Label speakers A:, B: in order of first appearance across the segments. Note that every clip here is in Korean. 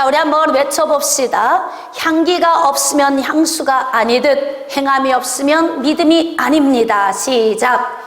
A: 자, 우리 한번 외쳐봅시다. 향기가 없으면 향수가 아니듯 행함이 없으면 믿음이 아닙니다. 시작.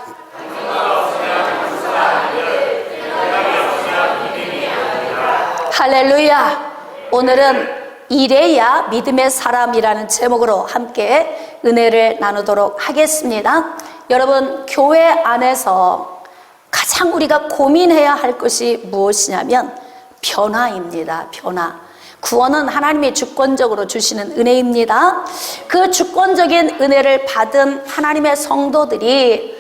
A: 할렐루야. 오늘은 이래야 믿음의 사람이라는 제목으로 함께 은혜를 나누도록 하겠습니다. 여러분, 교회 안에서 가장 우리가 고민해야 할 것이 무엇이냐면 변화입니다. 변화. 구원은 하나님이 주권적으로 주시는 은혜입니다. 그 주권적인 은혜를 받은 하나님의 성도들이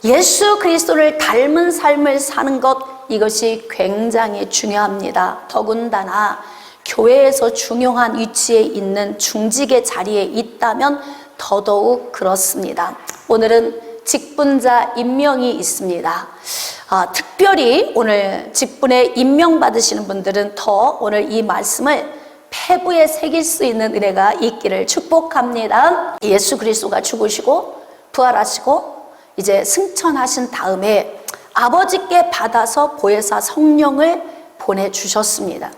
A: 예수 그리스도를 닮은 삶을 사는 것, 이것이 굉장히 중요합니다. 더군다나 교회에서 중요한 위치에 있는 중직의 자리에 있다면 더더욱 그렇습니다. 오늘은 직분자 임명이 있습니다. 특별히 오늘 직분에 임명받으시는 분들은 더 오늘 이 말씀을 폐부에 새길 수 있는 은혜가 있기를 축복합니다. 예수 그리스도가 죽으시고 부활하시고 이제 승천하신 다음에 아버지께 받아서 보혜사 성령을 보내주셨습니다.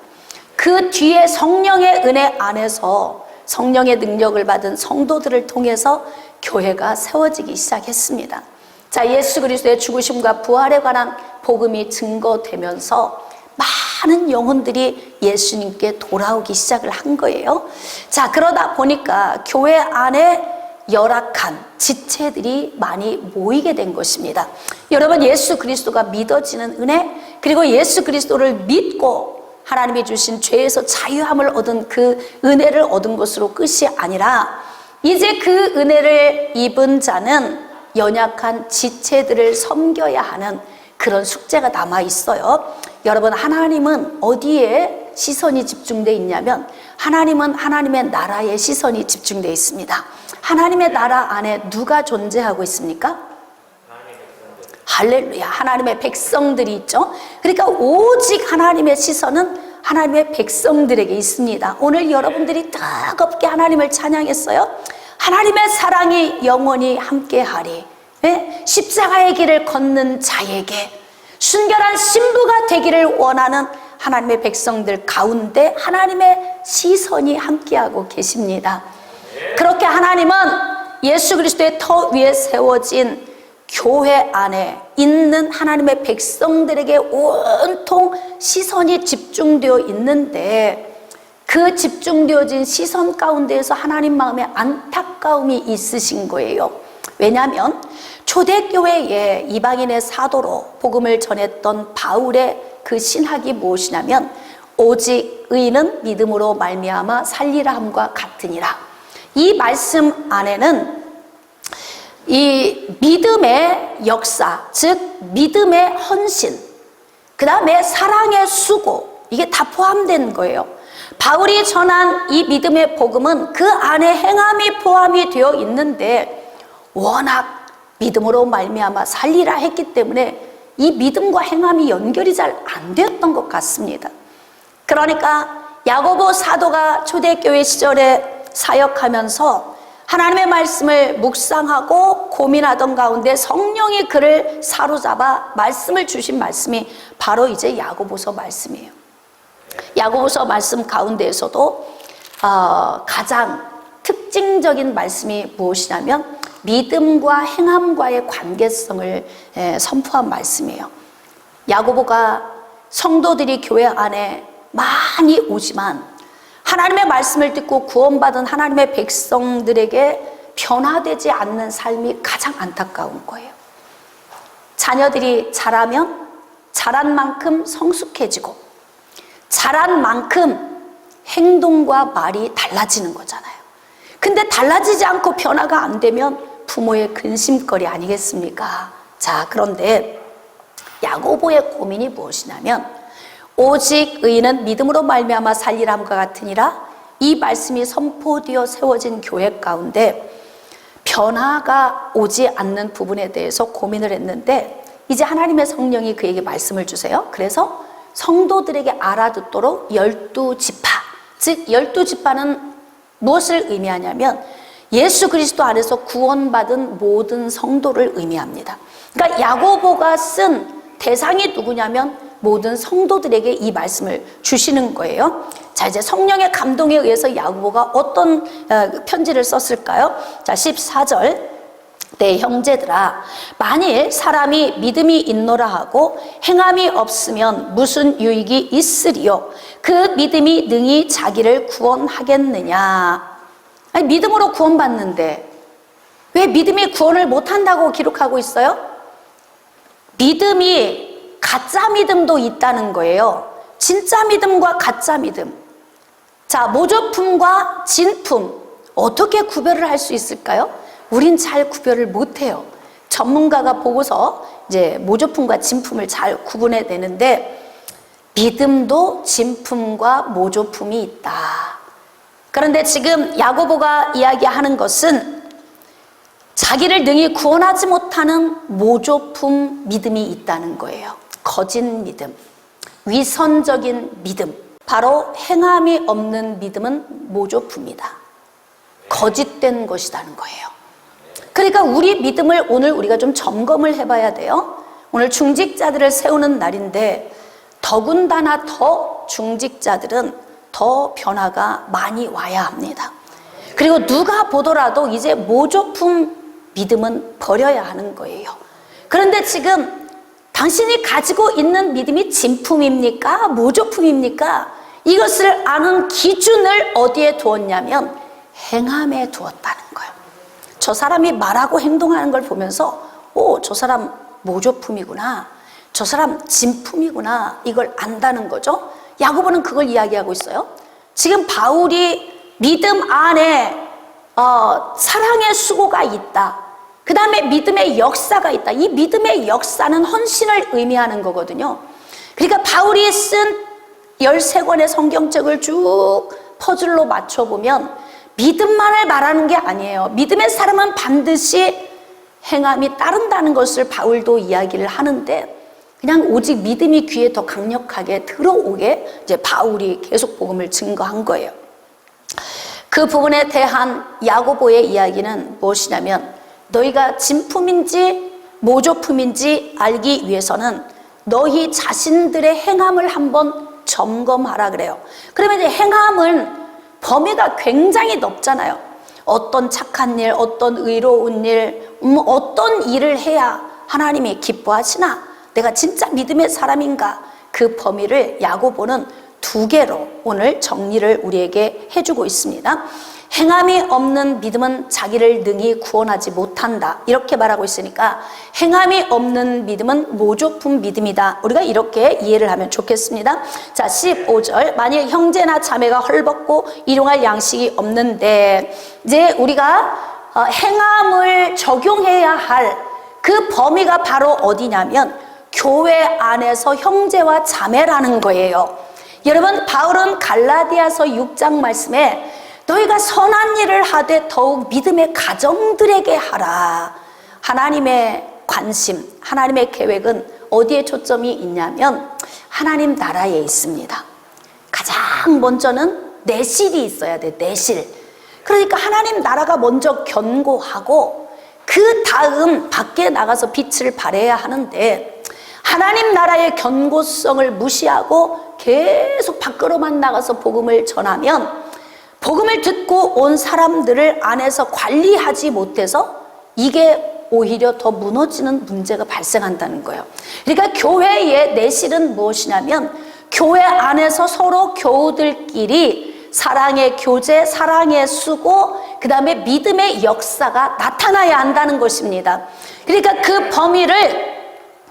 A: 그 뒤에 성령의 은혜 안에서 성령의 능력을 받은 성도들을 통해서 교회가 세워지기 시작했습니다. 자, 예수 그리스도의 죽으심과 부활에 관한 복음이 증거되면서 많은 영혼들이 예수님께 돌아오기 시작을 한 거예요. 자, 그러다 보니까 교회 안에 열악한 지체들이 많이 모이게 된 것입니다. 여러분, 예수 그리스도가 믿어지는 은혜, 그리고 예수 그리스도를 믿고 하나님이 주신 죄에서 자유함을 얻은 그 은혜를 얻은 것으로 끝이 아니라 이제 그 은혜를 입은 자는 연약한 지체들을 섬겨야 하는 그런 숙제가 남아 있어요. 여러분, 하나님은 어디에 시선이 집중되어 있냐면 하나님은 하나님의 나라에 시선이 집중되어 있습니다. 하나님의 나라 안에 누가 존재하고 있습니까? 할렐루야. 하나님의 백성들이 있죠. 그러니까 오직 하나님의 시선은 하나님의 백성들에게 있습니다. 오늘 여러분들이 뜨겁게 하나님을 찬양했어요. 하나님의 사랑이 영원히 함께하리. 네? 십자가의 길을 걷는 자에게 순결한 신부가 되기를 원하는 하나님의 백성들 가운데 하나님의 시선이 함께하고 계십니다. 그렇게 하나님은 예수 그리스도의 터 위에 세워진 교회 안에 있는 하나님의 백성들에게 온통 시선이 집중되어 있는데 그 집중되어진 시선 가운데에서 하나님 마음에 안타까움이 있으신 거예요. 왜냐하면 초대교회에 이방인의 사도로 복음을 전했던 바울의 그 신학이 무엇이냐면 오직 의인은 믿음으로 말미암아 살리라 함과 같으니라. 이 말씀 안에는 이 믿음의 역사, 즉 믿음의 헌신, 그 다음에 사랑의 수고, 이게 다 포함된 거예요. 바울이 전한 이 믿음의 복음은 그 안에 행함이 포함이 되어 있는데 워낙 믿음으로 말미암아 살리라 했기 때문에 이 믿음과 행함이 연결이 잘 안 되었던 것 같습니다. 그러니까 야고보 사도가 초대교회 시절에 사역하면서 하나님의 말씀을 묵상하고 고민하던 가운데 성령이 그를 사로잡아 말씀을 주신 말씀이 바로 이제 야고보서 말씀이에요. 야고보서 말씀 가운데에서도 가장 특징적인 말씀이 무엇이냐면 믿음과 행함과의 관계성을 선포한 말씀이에요. 야고보가 성도들이 교회 안에 많이 오지만 하나님의 말씀을 듣고 구원받은 하나님의 백성들에게 변화되지 않는 삶이 가장 안타까운 거예요. 자녀들이 자라면 자란 만큼 성숙해지고 자란 만큼 행동과 말이 달라지는 거잖아요. 근데 달라지지 않고 변화가 안 되면 부모의 근심거리 아니겠습니까? 자, 그런데 야고보의 고민이 무엇이냐면 오직 의인은 믿음으로 말미암아 살리라 함과 같으니라. 이 말씀이 선포되어 세워진 교회 가운데 변화가 오지 않는 부분에 대해서 고민을 했는데 이제 하나님의 성령이 그에게 말씀을 주세요. 그래서 성도들에게 알아듣도록 12지파, 즉 12지파는 무엇을 의미하냐면 예수 그리스도 안에서 구원받은 모든 성도를 의미합니다. 그러니까 야고보가 쓴 대상이 누구냐면 모든 성도들에게 이 말씀을 주시는 거예요. 자, 이제 성령의 감동에 의해서 야고보가 어떤 편지를 썼을까요? 자, 14절. 내 형제들아, 만일 사람이 믿음이 있노라 하고 행함이 없으면 무슨 유익이 있으리요? 그 믿음이 능히 자기를 구원하겠느냐? 아니, 믿음으로 구원받는데 왜 믿음이 구원을 못한다고 기록하고 있어요? 믿음이 가짜 믿음도 있다는 거예요. 진짜 믿음과 가짜 믿음. 자, 모조품과 진품 어떻게 구별을 할 수 있을까요? 우린 잘 구별을 못해요. 전문가가 보고서 이제 모조품과 진품을 잘 구분해내는데 믿음도 진품과 모조품이 있다. 그런데 지금 야고보가 이야기하는 것은 자기를 능히 구원하지 못하는 모조품 믿음이 있다는 거예요. 거짓 믿음, 위선적인 믿음, 바로 행함이 없는 믿음은 모조품이다. 거짓된 것이라는 거예요. 그러니까 우리 믿음을 오늘 우리가 좀 점검을 해봐야 돼요. 오늘 중직자들을 세우는 날인데 더군다나 더 중직자들은 더 변화가 많이 와야 합니다. 그리고 누가 보더라도 이제 모조품 믿음은 버려야 하는 거예요. 그런데 지금 당신이 가지고 있는 믿음이 진품입니까? 모조품입니까? 이것을 아는 기준을 어디에 두었냐면 행함에 두었다는 거예요. 저 사람이 말하고 행동하는 걸 보면서 저 사람 모조품이구나, 저 사람 진품이구나, 이걸 안다는 거죠. 야고보는 그걸 이야기하고 있어요. 지금 바울이 믿음 안에 사랑의 수고가 있다, 그 다음에 믿음의 역사가 있다. 이 믿음의 역사는 헌신을 의미하는 거거든요. 그러니까 바울이 쓴 13권의 성경책을 쭉 퍼즐로 맞춰보면 믿음만을 말하는 게 아니에요. 믿음의 사람은 반드시 행함이 따른다는 것을 바울도 이야기를 하는데, 그냥 오직 믿음이 귀에 더 강력하게 들어오게 이제 바울이 계속 복음을 증거한 거예요. 그 부분에 대한 야고보의 이야기는 무엇이냐면, 너희가 진품인지 모조품인지 알기 위해서는 너희 자신들의 행함을 한번 점검하라 그래요. 그러면 이제 행함은 범위가 굉장히 넓잖아요. 어떤 착한 일, 어떤 의로운 일, 어떤 일을 해야 하나님이 기뻐하시나? 내가 진짜 믿음의 사람인가? 그 범위를 야고보는 2개로 오늘 정리를 우리에게 해주고 있습니다. 행함이 없는 믿음은 자기를 능히 구원하지 못한다, 이렇게 말하고 있으니까 행함이 없는 믿음은 모조품 믿음이다. 우리가 이렇게 이해를 하면 좋겠습니다. 자, 15절. 만일 형제나 자매가 헐벗고 일용할 양식이 없는데, 이제 우리가 행함을 적용해야 할 그 범위가 바로 어디냐면 교회 안에서 형제와 자매라는 거예요. 여러분, 바울은 갈라디아서 6장 말씀에 너희가 선한 일을 하되 더욱 믿음의 가정들에게 하라. 하나님의 관심, 하나님의 계획은 어디에 초점이 있냐면 하나님 나라에 있습니다. 가장 먼저는 내실이 있어야 돼, 내실. 그러니까 하나님 나라가 먼저 견고하고 그 다음 밖에 나가서 빛을 발해야 하는데, 하나님 나라의 견고성을 무시하고 계속 밖으로만 나가서 복음을 전하면 복음을 듣고 온 사람들을 안에서 관리하지 못해서 이게 오히려 더 무너지는 문제가 발생한다는 거예요. 그러니까 교회의 내실은 무엇이냐면 교회 안에서 서로 교우들끼리 사랑의 교제, 사랑의 수고, 그 다음에 믿음의 역사가 나타나야 한다는 것입니다. 그러니까 그 범위를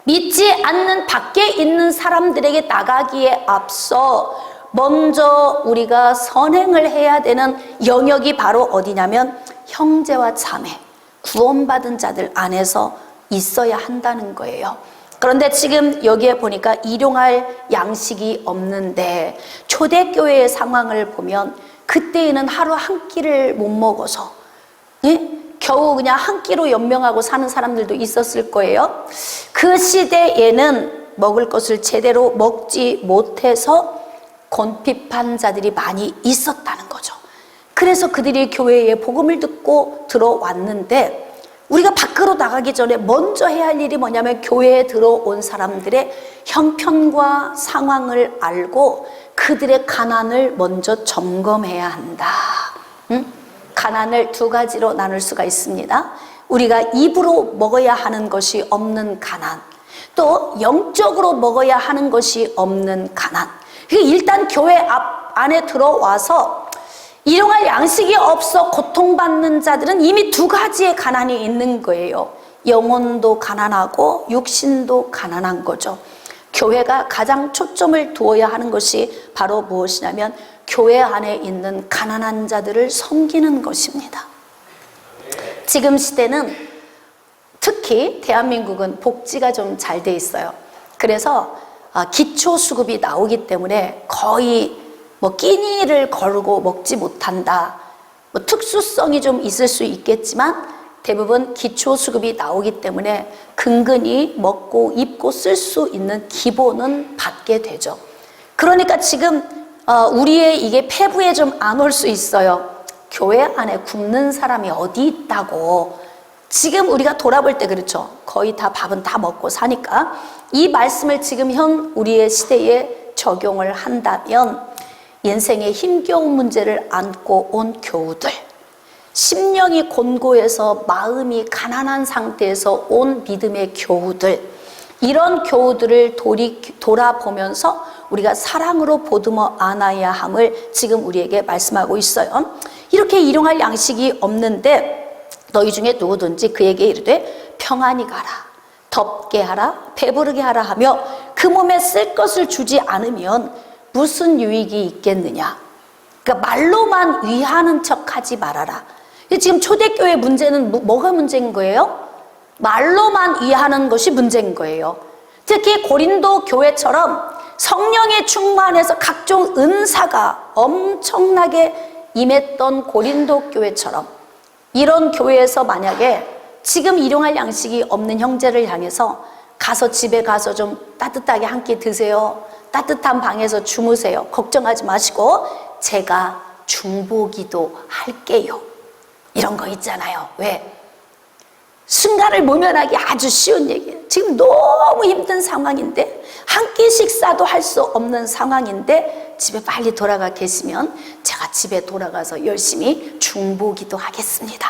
A: 믿지 않는 밖에 있는 사람들에게 나가기에 앞서 먼저 우리가 선행을 해야 되는 영역이 바로 어디냐면 형제와 자매, 구원받은 자들 안에서 있어야 한다는 거예요. 그런데 지금 여기에 보니까 일용할 양식이 없는데, 초대교회의 상황을 보면 그때에는 하루 한 끼를 못 먹어서 겨우 그냥 한 끼로 연명하고 사는 사람들도 있었을 거예요. 그 시대에는 먹을 것을 제대로 먹지 못해서 곤핍한 자들이 많이 있었다는 거죠. 그래서 그들이 교회에 복음을 듣고 들어왔는데, 우리가 밖으로 나가기 전에 먼저 해야 할 일이 뭐냐면 교회에 들어온 사람들의 형편과 상황을 알고 그들의 가난을 먼저 점검해야 한다. 가난을 두 가지로 나눌 수가 있습니다. 우리가 입으로 먹어야 하는 것이 없는 가난, 또 영적으로 먹어야 하는 것이 없는 가난. 일단 교회 안에 들어와서 일용할 양식이 없어 고통받는 자들은 이미 두 가지의 가난이 있는 거예요. 영혼도 가난하고 육신도 가난한 거죠. 교회가 가장 초점을 두어야 하는 것이 바로 무엇이냐면 교회 안에 있는 가난한 자들을 섬기는 것입니다. 지금 시대는 특히 대한민국은 복지가 좀 잘 돼 있어요. 그래서 기초수급이 나오기 때문에 거의 끼니를 걸고 먹지 못한다. 특수성이 좀 있을 수 있겠지만 대부분 기초수급이 나오기 때문에 근근히 먹고 입고 쓸 수 있는 기본은 받게 되죠. 그러니까 지금 우리의 이게 폐부에 좀 안 올 수 있어요. 교회 안에 굶는 사람이 어디 있다고. 지금 우리가 돌아볼 때 그렇죠. 거의 다 밥은 다 먹고 사니까 이 말씀을 지금 현 우리의 시대에 적용을 한다면 인생의 힘겨운 문제를 안고 온 교우들, 심령이 곤고해서 마음이 가난한 상태에서 온 믿음의 교우들, 이런 교우들을 돌아보면서 우리가 사랑으로 보듬어 안아야 함을 지금 우리에게 말씀하고 있어요. 이렇게 일용할 양식이 없는데 너희 중에 누구든지 그에게 이르되 평안히 가라, 덥게 하라, 배부르게 하라 하며 그 몸에 쓸 것을 주지 않으면 무슨 유익이 있겠느냐. 그러니까 말로만 위하는 척하지 말아라. 지금 초대교회 문제는 뭐가 문제인 거예요? 말로만 위하는 것이 문제인 거예요. 특히 고린도 교회처럼 성령의 충만해서 각종 은사가 엄청나게 임했던 고린도 교회처럼 이런 교회에서 만약에 지금 일용할 양식이 없는 형제를 향해서 가서 집에 가서 좀 따뜻하게 한 끼 드세요. 따뜻한 방에서 주무세요. 걱정하지 마시고 제가 중보기도 할게요. 이런 거 있잖아요. 왜? 순간을 모면하기 아주 쉬운 얘기예요. 지금 너무 힘든 상황인데 한 끼 식사도 할 수 없는 상황인데 집에 빨리 돌아가 계시면 제가 집에 돌아가서 열심히 중보기도 하겠습니다.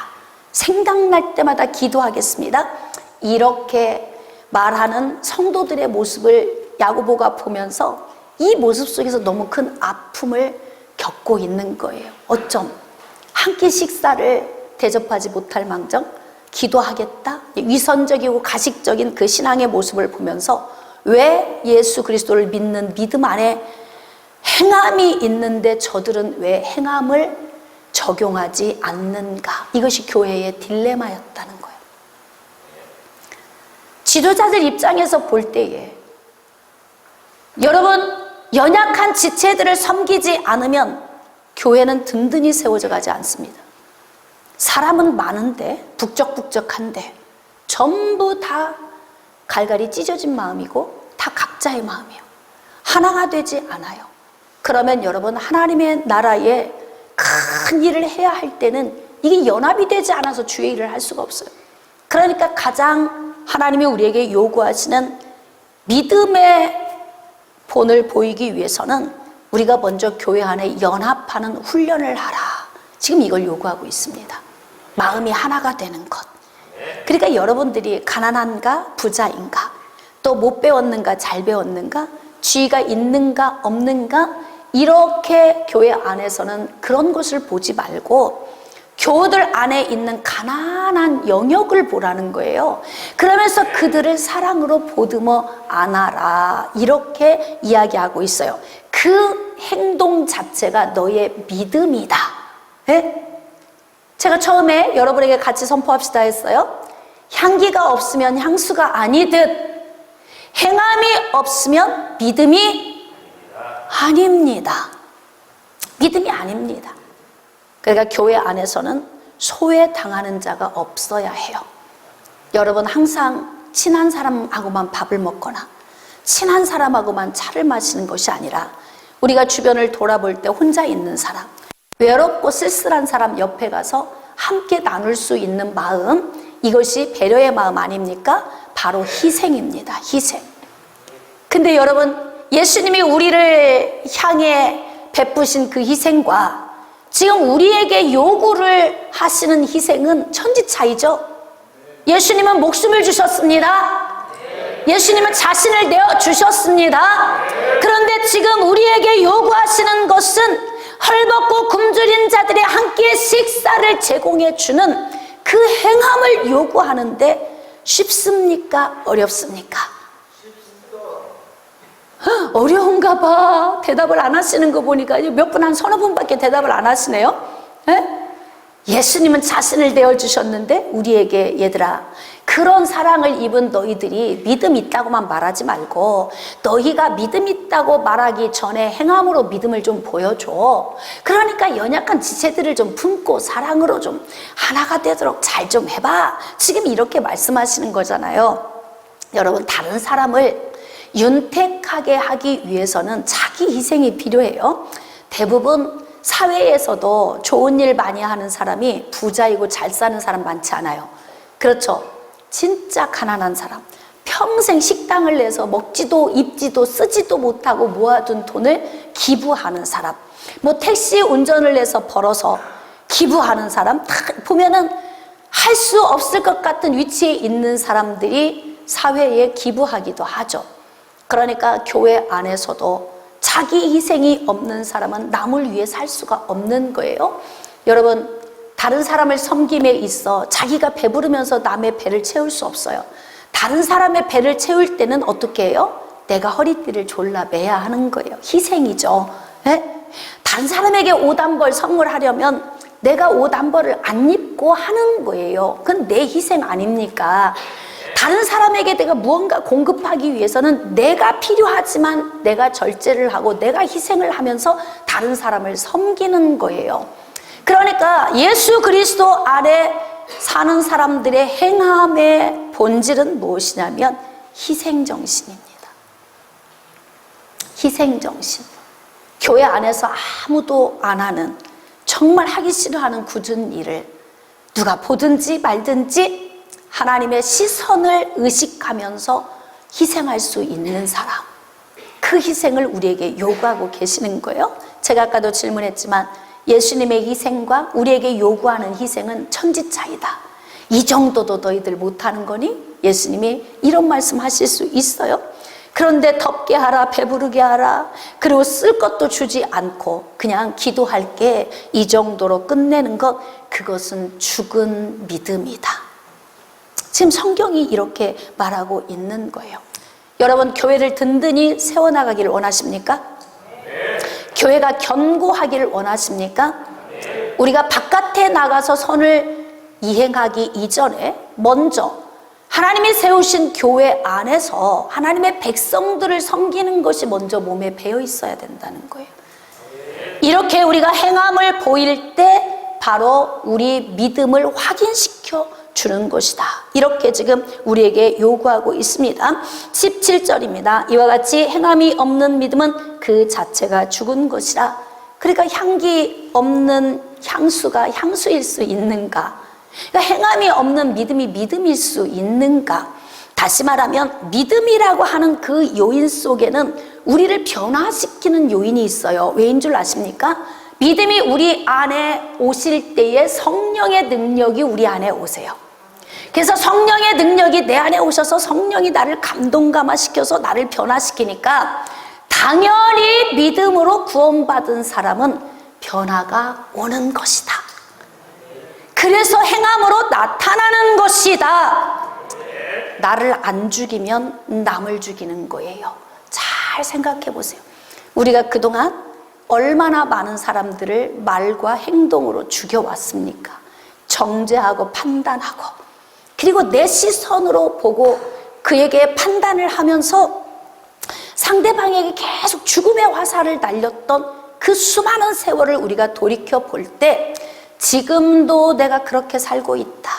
A: 생각날 때마다 기도하겠습니다. 이렇게 말하는 성도들의 모습을 야고보가 보면서 이 모습 속에서 너무 큰 아픔을 겪고 있는 거예요. 어쩜 한 끼 식사를 대접하지 못할 망정 기도하겠다? 위선적이고 가식적인 그 신앙의 모습을 보면서 왜 예수 그리스도를 믿는 믿음 안에 행함이 있는데 저들은 왜 행함을 적용하지 않는가? 이것이 교회의 딜레마였다는 거예요. 지도자들 입장에서 볼 때에 여러분 연약한 지체들을 섬기지 않으면 교회는 든든히 세워져 가지 않습니다. 사람은 많은데 북적북적한데 전부 다 갈갈이 찢어진 마음이고 다 각자의 마음이에요. 하나가 되지 않아요. 그러면 여러분 하나님의 나라에 큰 일을 해야 할 때는 이게 연합이 되지 않아서 주의 일을 할 수가 없어요. 그러니까 가장 하나님이 우리에게 요구하시는 믿음의 본을 보이기 위해서는 우리가 먼저 교회 안에 연합하는 훈련을 하라. 지금 이걸 요구하고 있습니다. 마음이 하나가 되는 것. 그러니까 여러분들이 가난한가 부자인가, 또 못 배웠는가 잘 배웠는가, 지위가 있는가 없는가, 이렇게 교회 안에서는 그런 것을 보지 말고 교우들 안에 있는 가난한 영역을 보라는 거예요. 그러면서 그들을 사랑으로 보듬어 안아라, 이렇게 이야기하고 있어요. 그 행동 자체가 너의 믿음이다. 네? 제가 처음에 여러분에게 같이 선포합시다 했어요. 향기가 없으면 향수가 아니듯 행함이 없으면 믿음이 아닙니다. 믿음이 아닙니다. 그러니까 교회 안에서는 소외당하는 자가 없어야 해요. 여러분 항상 친한 사람하고만 밥을 먹거나 친한 사람하고만 차를 마시는 것이 아니라 우리가 주변을 돌아볼 때 혼자 있는 사람, 외롭고 쓸쓸한 사람 옆에 가서 함께 나눌 수 있는 마음, 이것이 배려의 마음 아닙니까? 바로 희생입니다. 희생. 근데 여러분, 예수님이 우리를 향해 베푸신 그 희생과 지금 우리에게 요구를 하시는 희생은 천지 차이죠. 예수님은 목숨을 주셨습니다. 예수님은 자신을 내어주셨습니다. 그런데 지금 우리에게 요구하시는 것은 헐벗고 굶주린 자들의 한 끼의 식사를 제공해 주는 그 행함을 요구하는데 쉽습니까? 어렵습니까? 어려운가 봐. 대답을 안 하시는 거 보니까 몇 분, 한 서너 분밖에 대답을 안 하시네요. 예수님은 자신을 내어주셨는데 우리에게, 얘들아, 그런 사랑을 입은 너희들이 믿음 있다고만 말하지 말고 너희가 믿음 있다고 말하기 전에 행함으로 믿음을 좀 보여줘. 그러니까 연약한 지체들을 좀 품고 사랑으로 좀 하나가 되도록 잘 좀 해봐. 지금 이렇게 말씀하시는 거잖아요. 여러분, 다른 사람을 윤택하게 하기 위해서는 자기 희생이 필요해요. 대부분 사회에서도 좋은 일 많이 하는 사람이 부자이고 잘 사는 사람 많지 않아요. 그렇죠? 진짜 가난한 사람, 평생 식당을 내서 먹지도 입지도 쓰지도 못하고 모아둔 돈을 기부하는 사람, 뭐 택시 운전을 해서 벌어서 기부하는 사람, 다 보면은 할 수 없을 것 같은 위치에 있는 사람들이 사회에 기부하기도 하죠. 그러니까 교회 안에서도 자기 희생이 없는 사람은 남을 위해 살 수가 없는 거예요. 여러분, 다른 사람을 섬김에 있어 자기가 배부르면서 남의 배를 채울 수 없어요. 다른 사람의 배를 채울 때는 어떻게 해요? 내가 허리띠를 졸라 매야 하는 거예요. 희생이죠. 네? 다른 사람에게 옷 한 벌 선물하려면 내가 옷 한 벌을 안 입고 하는 거예요. 그건 내 희생 아닙니까? 다른 사람에게 내가 무언가 공급하기 위해서는 내가 필요하지만 내가 절제를 하고 내가 희생을 하면서 다른 사람을 섬기는 거예요. 그러니까 예수 그리스도 아래 사는 사람들의 행함의 본질은 무엇이냐면 희생정신입니다. 희생정신. 교회 안에서 아무도 안 하는, 정말 하기 싫어하는 굳은 일을 누가 보든지 말든지 하나님의 시선을 의식하면서 희생할 수 있는 사람, 그 희생을 우리에게 요구하고 계시는 거예요. 제가 아까도 질문했지만 예수님의 희생과 우리에게 요구하는 희생은 천지 차이다. 이 정도도 너희들 못하는 거니? 예수님이 이런 말씀 하실 수 있어요. 그런데 덥게 하라, 배부르게 하라, 그리고 쓸 것도 주지 않고 그냥 기도할게, 이 정도로 끝내는 것, 그것은 죽은 믿음이다. 지금 성경이 이렇게 말하고 있는 거예요. 여러분, 교회를 든든히 세워나가기를 원하십니까? 교회가 견고하기를 원하십니까? 우리가 바깥에 나가서 선을 이행하기 이전에 먼저 하나님이 세우신 교회 안에서 하나님의 백성들을 섬기는 것이 먼저 몸에 배어 있어야 된다는 거예요. 이렇게 우리가 행함을 보일 때 바로 우리 믿음을 확인시켜 주는 것이다. 이렇게 지금 우리에게 요구하고 있습니다. 17절입니다. 이와 같이 행함이 없는 믿음은 그 자체가 죽은 것이라. 그러니까 향기 없는 향수가 향수일 수 있는가? 그러니까 행함이 없는 믿음이 믿음일 수 있는가? 다시 말하면 믿음이라고 하는 그 요인 속에는 우리를 변화시키는 요인이 있어요. 왜인 줄 아십니까? 믿음이 우리 안에 오실 때에 성령의 능력이 우리 안에 오세요. 그래서 성령의 능력이 내 안에 오셔서 성령이 나를 감동감화시켜서 나를 변화시키니까 당연히 믿음으로 구원받은 사람은 변화가 오는 것이다. 그래서 행함으로 나타나는 것이다. 나를 안 죽이면 남을 죽이는 거예요. 잘 생각해 보세요. 우리가 그동안 얼마나 많은 사람들을 말과 행동으로 죽여왔습니까? 정죄하고 판단하고, 그리고 내 시선으로 보고 그에게 판단을 하면서 상대방에게 계속 죽음의 화살을 날렸던 그 수많은 세월을 우리가 돌이켜 볼 때 지금도 내가 그렇게 살고 있다.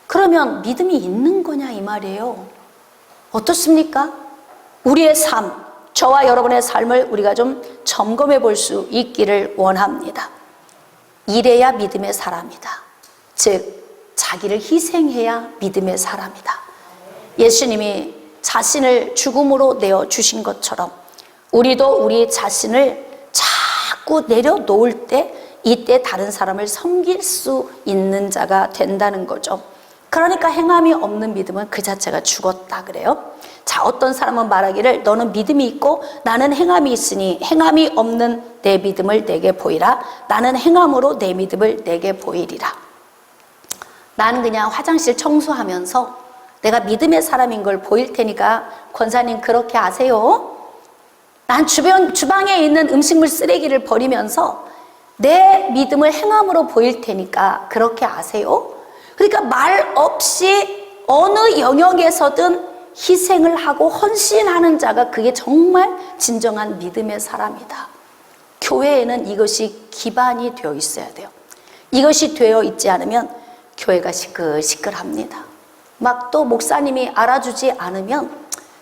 A: 그러면 믿음이 있는 거냐 이 말이에요. 어떻습니까? 우리의 삶, 저와 여러분의 삶을 우리가 좀 점검해 볼 수 있기를 원합니다. 이래야 믿음의 사람이다. 즉 자기를 희생해야 믿음의 사람이다. 예수님이 자신을 죽음으로 내어주신 것처럼 우리도 우리 자신을 자꾸 내려놓을 때 이때 다른 사람을 섬길 수 있는 자가 된다는 거죠. 그러니까 행함이 없는 믿음은 그 자체가 죽었다 그래요. 자, 어떤 사람은 말하기를 너는 믿음이 있고 나는 행함이 있으니 행함이 없는 내 믿음을 내게 보이라. 나는 행함으로 내 믿음을 내게 보이리라. 나는 그냥 화장실 청소하면서 내가 믿음의 사람인 걸 보일 테니까 권사님 그렇게 아세요? 난 주방에 있는 음식물 쓰레기를 버리면서 내 믿음을 행함으로 보일 테니까 그렇게 아세요? 그러니까 말 없이 어느 영역에서든 희생을 하고 헌신하는 자가 그게 정말 진정한 믿음의 사람이다. 교회에는 이것이 기반이 되어 있어야 돼요. 이것이 되어 있지 않으면 교회가 시끌시끌합니다. 막 또 목사님이 알아주지 않으면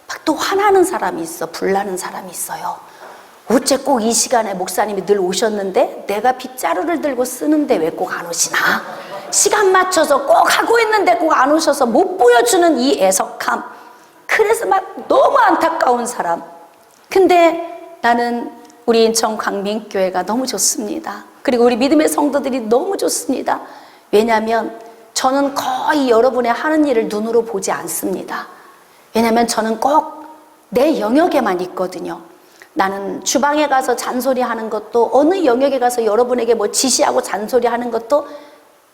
A: 막 또 화나는 사람이 있어, 불나는 사람이 있어요. 어째 꼭 이 시간에 목사님이 늘 오셨는데 내가 빗자루를 들고 쓰는데 왜 꼭 안 오시나? 시간 맞춰서 꼭 하고 있는데 꼭 안 오셔서 못 보여주는 이 애석함. 그래서 막 너무 안타까운 사람. 근데 나는 우리 인천 광민교회가 너무 좋습니다. 그리고 우리 믿음의 성도들이 너무 좋습니다. 왜냐하면 저는 거의 여러분의 하는 일을 눈으로 보지 않습니다. 왜냐하면 저는 꼭 내 영역에만 있거든요. 나는 주방에 가서 잔소리하는 것도 어느 영역에 가서 여러분에게 뭐 지시하고 잔소리하는 것도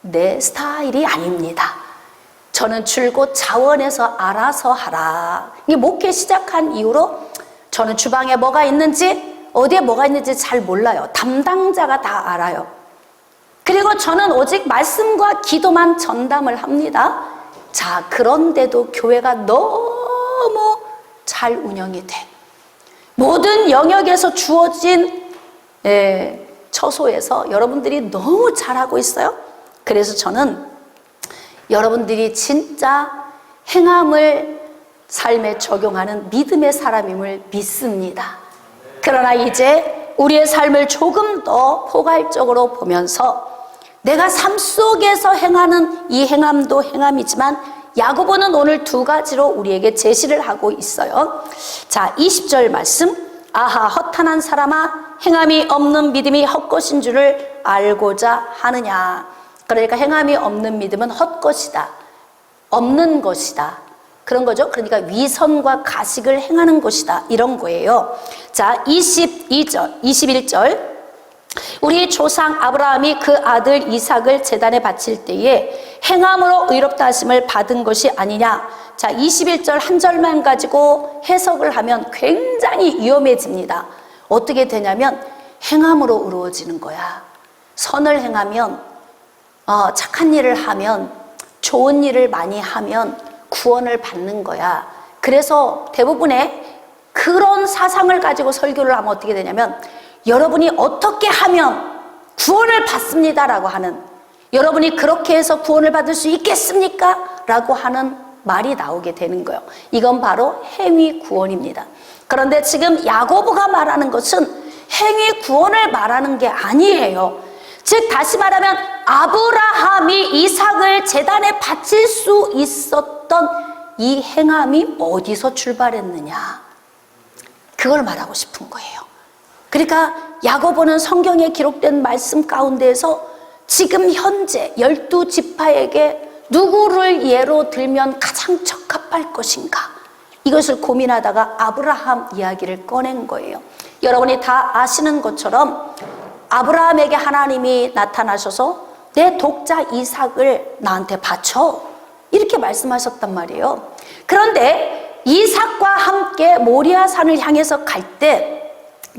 A: 내 스타일이 아닙니다. 저는 줄곧 자원해서 알아서 하라. 이게 목회 시작한 이후로 저는 주방에 뭐가 있는지 어디에 뭐가 있는지 잘 몰라요. 담당자가 다 알아요. 그리고 저는 오직 말씀과 기도만 전담을 합니다. 자, 그런데도 교회가 너무 잘 운영이 돼. 모든 영역에서 주어진 처소에서 여러분들이 너무 잘하고 있어요. 그래서 저는 여러분들이 진짜 행함을 삶에 적용하는 믿음의 사람임을 믿습니다. 그러나 이제 우리의 삶을 조금 더 포괄적으로 보면서 내가 삶 속에서 행하는 이 행함도 행함이지만 야고보는 오늘 두 가지로 우리에게 제시를 하고 있어요. 자, 20절 말씀. 아하, 허탄한 사람아, 행함이 없는 믿음이 헛것인 줄을 알고자 하느냐. 그러니까 행함이 없는 믿음은 헛것이다. 없는 것이다. 그런 거죠. 그러니까 위선과 가식을 행하는 것이다. 이런 거예요. 자, 21절. 우리 조상 아브라함이 그 아들 이삭을 제단에 바칠 때에 행함으로 의롭다 하심을 받은 것이 아니냐. 자, 21절 한 절만 가지고 해석을 하면 굉장히 위험해집니다. 어떻게 되냐면 행함으로 이루어지는 거야. 선을 행하면 착한 일을 하면 좋은 일을 많이 하면 구원을 받는 거야. 그래서 대부분의 그런 사상을 가지고 설교를 하면 어떻게 되냐면 여러분이 어떻게 하면 구원을 받습니다라고 하는, 여러분이 그렇게 해서 구원을 받을 수 있겠습니까? 라고 하는 말이 나오게 되는 거예요. 이건 바로 행위 구원입니다. 그런데 지금 야고보가 말하는 것은 행위 구원을 말하는 게 아니에요. 즉 다시 말하면 아브라함이 이삭을 제단에 바칠 수 있었던 이 행함이 어디서 출발했느냐, 그걸 말하고 싶은 거예요. 그러니까 야고보는 성경에 기록된 말씀 가운데에서 지금 현재 12지파에게 누구를 예로 들면 가장 적합할 것인가, 이것을 고민하다가 아브라함 이야기를 꺼낸 거예요. 여러분이 다 아시는 것처럼 아브라함에게 하나님이 나타나셔서 내 독자 이삭을 나한테 바쳐, 이렇게 말씀하셨단 말이에요. 그런데 이삭과 함께 모리아산을 향해서 갈 때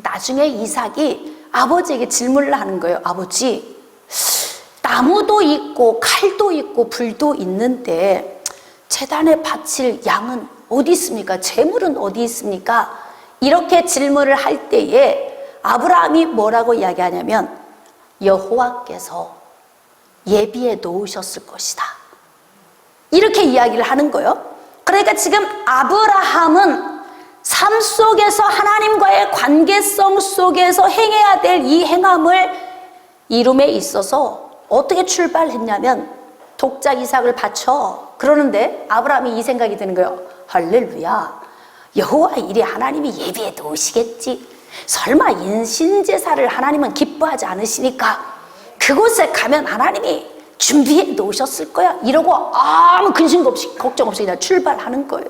A: 나중에 이삭이 아버지에게 질문을 하는 거예요. 아버지, 나무도 있고 칼도 있고 불도 있는데 제단에 바칠 양은 어디 있습니까? 재물은 어디 있습니까? 이렇게 질문을 할 때에 아브라함이 뭐라고 이야기하냐면 여호와께서 예비해 놓으셨을 것이다, 이렇게 이야기를 하는 거예요. 그러니까 지금 아브라함은 삶 속에서 하나님과의 관계성 속에서 행해야 될 이 행함을 이룸에 있어서 어떻게 출발했냐면 독작 이삭을 바쳐. 그러는데 아브라함이 이 생각이 드는 거예요. 할렐루야, 여호와 일에 하나님이 예비해 놓으시겠지. 설마 인신제사를 하나님은 기뻐하지 않으시니까 그곳에 가면 하나님이 준비해 놓으셨을 거야. 이러고 아무 근심 없이 걱정 없이 그냥 출발하는 거예요.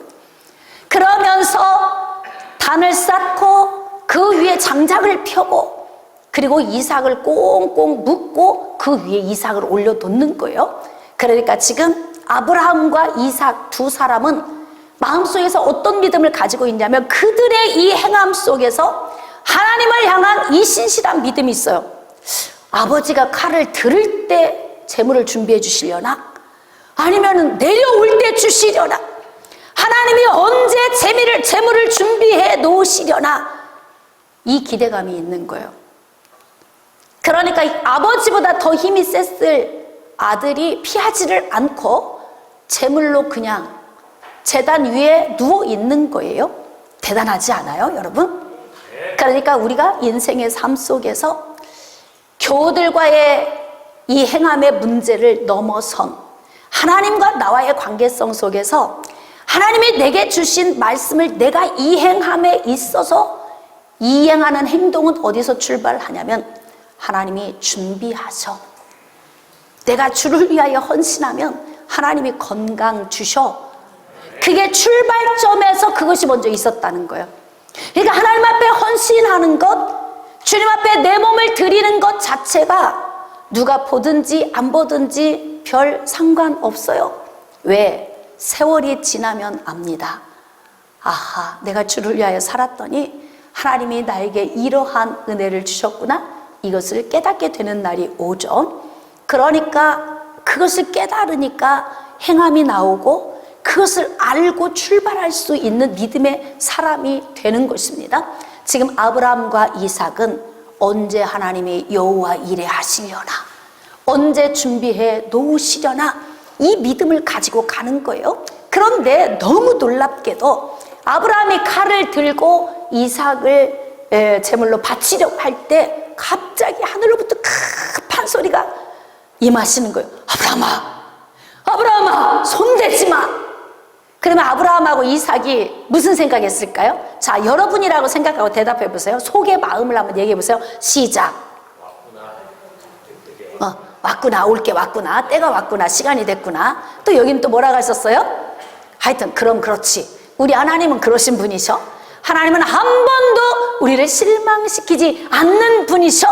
A: 그러면서 단을 쌓고 그 위에 장작을 펴고 그리고 이삭을 꽁꽁 묶고 그 위에 이삭을 올려놓는 거예요. 그러니까 지금 아브라함과 이삭 두 사람은 마음속에서 어떤 믿음을 가지고 있냐면 그들의 이 행함 속에서 하나님을 향한 이 신실한 믿음이 있어요. 아버지가 칼을 들을 때 재물을 준비해 주시려나? 아니면 내려올 때 주시려나? 하나님이 언제 재물을 준비해 놓으시려나? 이 기대감이 있는 거예요. 그러니까 아버지보다 더 힘이 셌을 아들이 피하지를 않고 재물로 그냥 제단 위에 누워 있는 거예요. 대단하지 않아요, 여러분? 그러니까 우리가 인생의 삶 속에서 교우들과의 이 행함의 문제를 넘어선 하나님과 나와의 관계성 속에서 하나님이 내게 주신 말씀을 내가 이행함에 있어서 이행하는 행동은 어디서 출발하냐면 하나님이 준비하셔. 내가 주를 위하여 헌신하면 하나님이 건강 주셔. 그게 출발점에서 그것이 먼저 있었다는 거예요. 그러니까 하나님 앞에 헌신하는 것, 주님 앞에 내 몸을 드리는 것 자체가 누가 보든지 안 보든지 별 상관없어요. 왜? 세월이 지나면 압니다. 아하, 내가 주를 위하여 살았더니 하나님이 나에게 이러한 은혜를 주셨구나. 이것을 깨닫게 되는 날이 오죠. 그러니까 그것을 깨달으니까 행함이 나오고 그것을 알고 출발할 수 있는 믿음의 사람이 되는 것입니다. 지금 아브라함과 이삭은 언제 하나님이 여호와 일에 하시려나, 언제 준비해 놓으시려나 이 믿음을 가지고 가는 거예요. 그런데 너무 놀랍게도 아브라함이 칼을 들고 이삭을 제물로 바치려고 할 때 갑자기 하늘로부터 급한 소리가 임하시는 거예요. 아브라함아, 손대지 마. 그러면 아브라함하고 이삭이 무슨 생각했을까요? 자, 여러분이라고 생각하고 대답해 보세요. 속의 마음을 한번 얘기해 보세요. 시작. 왔구나, 올게 왔구나, 때가 왔구나, 시간이 됐구나. 또 여긴 또 뭐라고 하셨어요? 하여튼 그럼 그렇지. 우리 하나님은 그러신 분이셔. 하나님은 한 번도 우리를 실망시키지 않는 분이셔.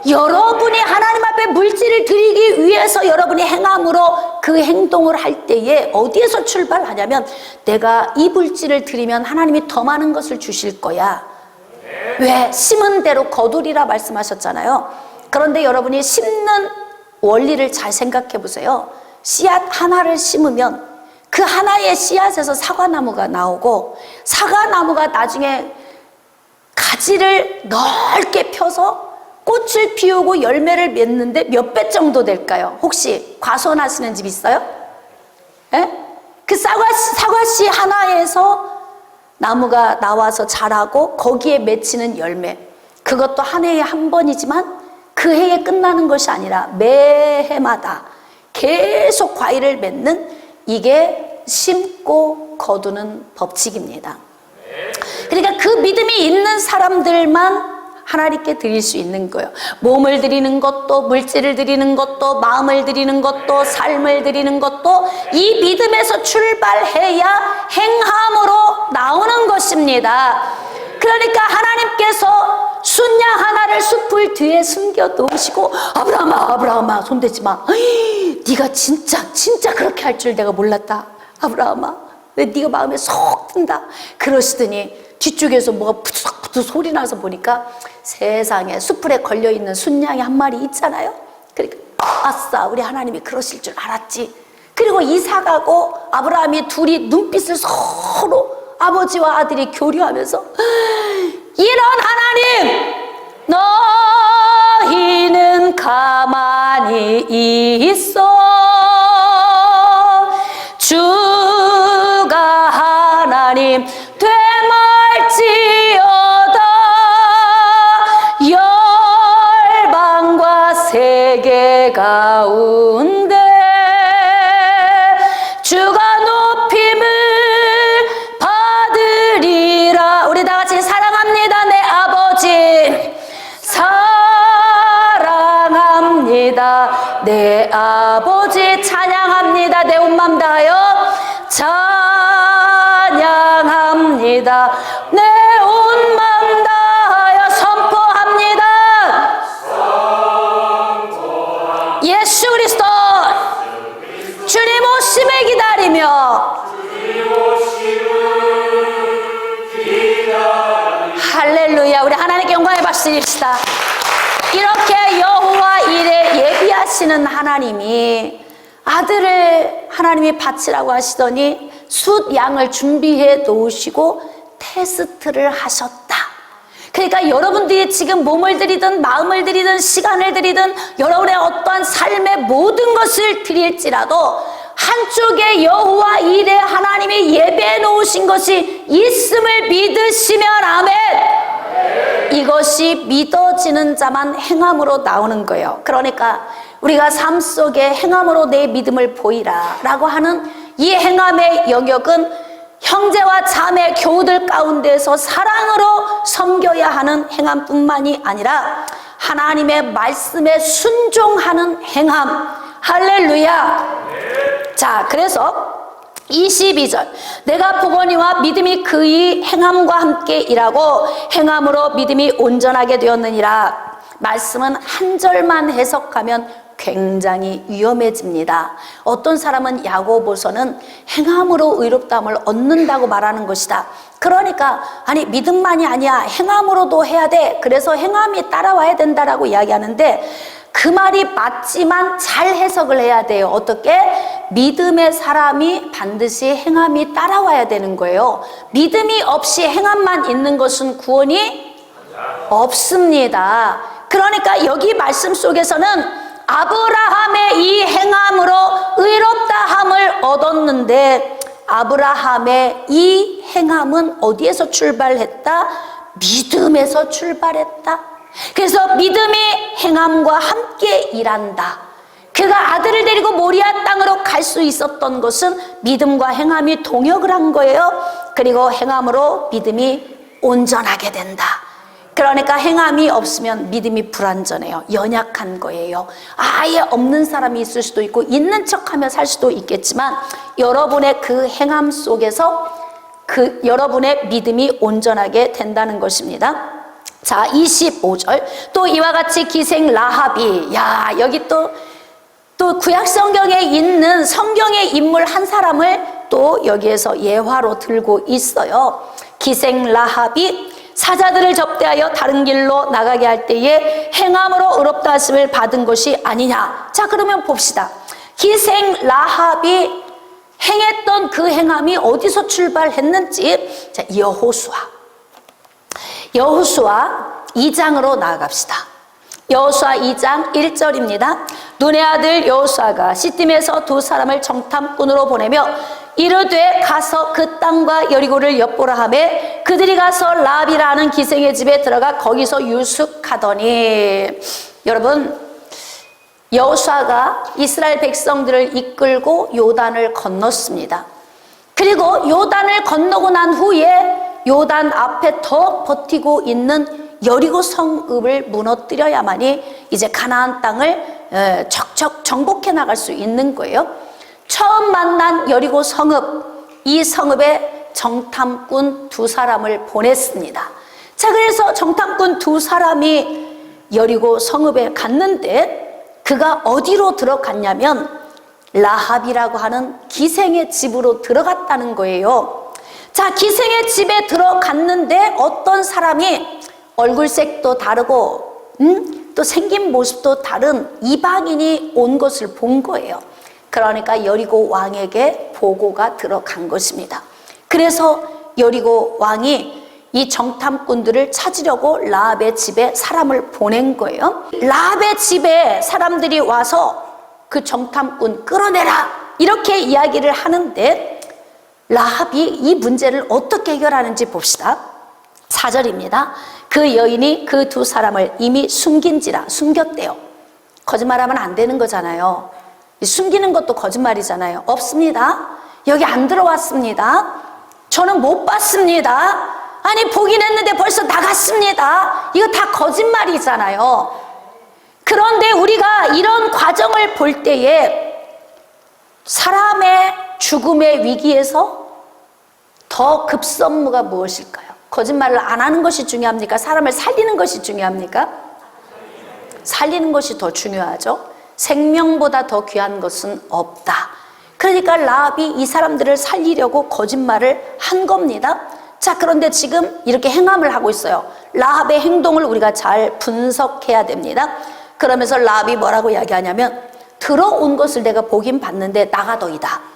A: 여러분이 하나님 앞에 물질을 드리기 위해서 여러분이 행함으로 그 행동을 할 때에 어디에서 출발하냐면 내가 이 물질을 드리면 하나님이 더 많은 것을 주실 거야. 왜? 심은 대로 거두리라 말씀하셨잖아요. 그런데 여러분이 심는 원리를 잘 생각해 보세요. 씨앗 하나를 심으면 그 하나의 씨앗에서 사과나무가 나오고 사과나무가 나중에 가지를 넓게 펴서 꽃을 피우고 열매를 맺는데 몇 배 정도 될까요? 혹시 과수원하시는 집 있어요? 예? 그 사과씨 하나에서 나무가 나와서 자라고 거기에 맺히는 열매, 그것도 한 해에 한 번이지만 그 해에 끝나는 것이 아니라 매해마다 계속 과일을 맺는, 이게 심고 거두는 법칙입니다. 그러니까 그 믿음이 있는 사람들만 하나님께 드릴 수 있는 거예요. 몸을 드리는 것도, 물질을 드리는 것도, 마음을 드리는 것도, 삶을 드리는 것도 이 믿음에서 출발해야 행함으로 나오는 것입니다. 그러니까 하나님께서 순양 하나를 숲을 뒤에 숨겨 놓으시고 아브라함아 손대지 마. 네가 진짜 그렇게 할 줄 내가 몰랐다. 아브라함아, 네가 마음에 쏙 든다. 그러시더니 뒤쪽에서 뭐가 푸득푸득 소리 나서 보니까 세상에 숯불에 걸려있는 순양이 한 마리 있잖아요. 그러니까 아싸, 우리 하나님이 그러실 줄 알았지. 그리고 이삭하고 아브라함이 둘이 눈빛을 서로 아버지와 아들이 교류하면서 이런 하나님, 너희는 가만히 있어. 주가 하나님 되말지어다. 열방과 세계 가운데 우리 찬양합니다. 내 온 맘 다하여 찬양합니다. 내 온 맘 다하여 선포합니다. 예수 그리스도 주님 오심을 기다리며 할렐루야. 우리 하나님께 영광의 박수 드립시다. 이렇게 여호와 일에 예비하시는 하나님이 아들을 하나님이 바치라고 하시더니 숫 양을 준비해 놓으시고 테스트를 하셨다. 그러니까 여러분들이 지금 몸을 드리든 마음을 드리든 시간을 드리든 여러분의 어떠한 삶의 모든 것을 드릴지라도 한쪽에 여호와 일에 하나님이 예배해 놓으신 것이 있음을 믿으시면 아멘. 이것이 믿어지는 자만 행함으로 나오는 거예요. 그러니까 우리가 삶 속에 행함으로 내 믿음을 보이라 라고 하는 이 행함의 영역은 형제와 자매 교우들 가운데서 사랑으로 섬겨야 하는 행함뿐만이 아니라 하나님의 말씀에 순종하는 행함. 할렐루야. 자, 그래서 22절 내가 보거니와 믿음이 그의 행함과 함께 일하고 행함으로 믿음이 온전하게 되었느니라. 말씀은 한 절만 해석하면 굉장히 위험해집니다. 어떤 사람은 야고보서는 행함으로 의롭다함을 얻는다고 말하는 것이다. 그러니까 아니 믿음만이 아니야, 행함으로도 해야 돼. 그래서 행함이 따라와야 된다라고 이야기하는데 그 말이 맞지만 잘 해석을 해야 돼요. 어떻게? 믿음의 사람이 반드시 행함이 따라와야 되는 거예요. 믿음이 없이 행함만 있는 것은 구원이 없습니다. 그러니까 여기 말씀 속에서는 아브라함의 이 행함으로 의롭다함을 얻었는데 아브라함의 이 행함은 어디에서 출발했다? 믿음에서 출발했다. 그래서 믿음이 행함과 함께 일한다. 그가 아들을 데리고 모리아 땅으로 갈 수 있었던 것은 믿음과 행함이 동역을 한 거예요. 그리고 행함으로 믿음이 온전하게 된다. 그러니까 행함이 없으면 믿음이 불완전해요. 연약한 거예요. 아예 없는 사람이 있을 수도 있고 있는 척하며 살 수도 있겠지만 여러분의 그 행함 속에서 그 여러분의 믿음이 온전하게 된다는 것입니다. 자, 25절 또 이와 같이 기생 라합이, 야, 여기 또 구약 성경에 있는 성경의 인물 한 사람을 또 여기에서 예화로 들고 있어요. 기생 라합이 사자들을 접대하여 다른 길로 나가게 할 때에 행함으로 의롭다 하심을 받은 것이 아니냐. 자, 그러면 봅시다. 기생 라합이 행했던 그 행함이 어디서 출발했는지. 자, 여호수아 2장으로 나아갑시다. 여호수아 2장 1절입니다. 눈의 아들 여호수아가 시딤에서 두 사람을 정탐꾼으로 보내며 이르되 가서 그 땅과 여리고를 엿보라 하매 그들이 가서 라합이라는 기생의 집에 들어가 거기서 유숙하더니. 여러분, 여호수아가 이스라엘 백성들을 이끌고 요단을 건넜습니다. 그리고 요단을 건너고 난 후에 요단 앞에 더 버티고 있는 여리고 성읍을 무너뜨려야만이 이제 가나안 땅을 척척 정복해 나갈 수 있는 거예요. 처음 만난 여리고 성읍, 이 성읍에 정탐꾼 두 사람을 보냈습니다. 자, 그래서 정탐꾼 두 사람이 여리고 성읍에 갔는데 그가 어디로 들어갔냐면 라합이라고 하는 기생의 집으로 들어갔다는 거예요. 자, 기생의 집에 들어갔는데 어떤 사람이 얼굴색도 다르고 또 생긴 모습도 다른 이방인이 온 것을 본 거예요. 그러니까 여리고 왕에게 보고가 들어간 것입니다. 그래서 여리고 왕이 이 정탐꾼들을 찾으려고 라합의 집에 사람을 보낸 거예요. 라합의 집에 사람들이 와서 그 정탐꾼 끌어내라 이렇게 이야기를 하는데 라합이 이 문제를 어떻게 해결하는지 봅시다. 4절입니다. 그 여인이 그 두 사람을 이미 숨긴지라. 숨겼대요. 거짓말하면 안 되는 거잖아요. 숨기는 것도 거짓말이잖아요. 없습니다. 여기 안 들어왔습니다. 저는 못 봤습니다. 아니 보긴 했는데 벌써 나갔습니다. 이거 다 거짓말이잖아요. 그런데 우리가 이런 과정을 볼 때에 죽음의 위기에서 더 급선무가 무엇일까요? 거짓말을 안 하는 것이 중요합니까? 사람을 살리는 것이 중요합니까? 살리는 것이 더 중요하죠. 생명보다 더 귀한 것은 없다. 그러니까 라합이 이 사람들을 살리려고 거짓말을 한 겁니다. 자, 그런데 지금 이렇게 행함을 하고 있어요. 라합의 행동을 우리가 잘 분석해야 됩니다. 그러면서 라합이 뭐라고 이야기하냐면, 들어온 것을 내가 보긴 봤는데 나가더이다.